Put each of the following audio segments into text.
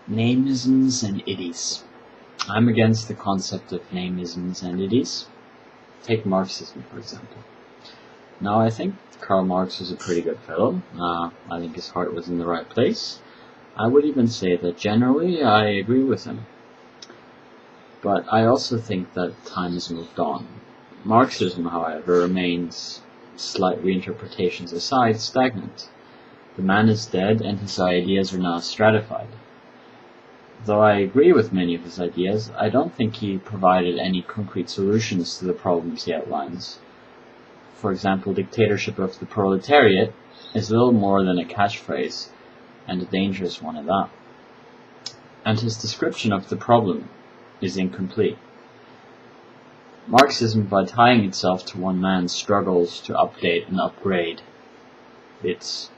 Name-isms and ities. I'm against the concept of name-isms and ities. Take Marxism, for example. Now, I think Karl Marx was a pretty good fellow. I think his heart was in the right place. I would even say that generally I agree with him. But I also think that time has moved on. Marxism, however, remains, slight reinterpretations aside, stagnant. The man is dead and his ideas are now stratified. Though I agree with many of his ideas, I don't think he provided any concrete solutions to the problems he outlines. For example, dictatorship of the proletariat is little more than a catchphrase, and a dangerous one at that. And his description of the problem is incomplete. Marxism, by tying itself to one man, struggles to update and upgrade its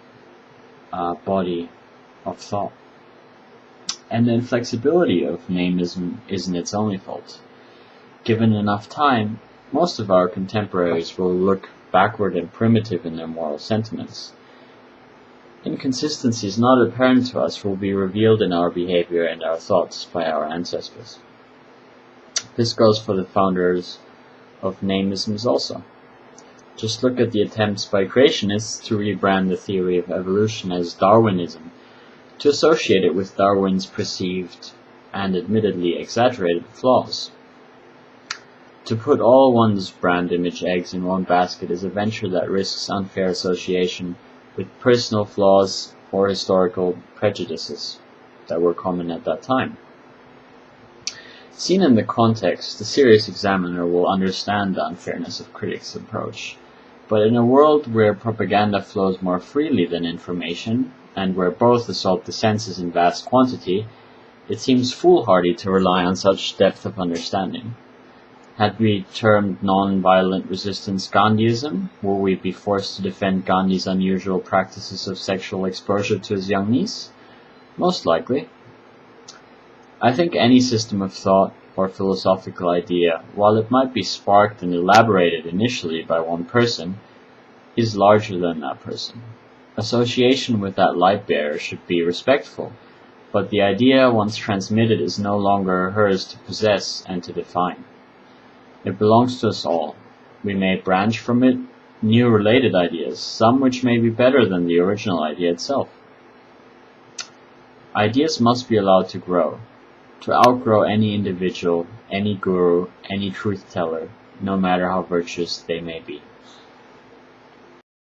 body of thought. And the inflexibility of name-ism isn't its only fault. Given enough time, most of our contemporaries will look backward and primitive in their moral sentiments. Inconsistencies not apparent to us will be revealed in our behavior and our thoughts by our ancestors. This goes for the founders of name-isms also. Just look at the attempts by creationists to rebrand the theory of evolution as Darwinism, to associate it with Darwin's perceived and admittedly exaggerated flaws. To put all one's brand image eggs in one basket is a venture that risks unfair association with personal flaws or historical prejudices that were common at that time. Seen in the context, the serious examiner will understand the unfairness of critics' approach. But in a world where propaganda flows more freely than information, and where both assault the senses in vast quantity, it seems foolhardy to rely on such depth of understanding. Had we termed non-violent resistance Gandhiism, would we be forced to defend Gandhi's unusual practices of sexual exposure to his young niece? Most likely. I think any system of thought or philosophical idea, while it might be sparked and elaborated initially by one person, is larger than that person. Association with that light-bearer should be respectful, but the idea once transmitted is no longer hers to possess and to define. It belongs to us all. We may branch from it new related ideas, some which may be better than the original idea itself. Ideas must be allowed to grow, to outgrow any individual, any guru, any truth-teller, no matter how virtuous they may be.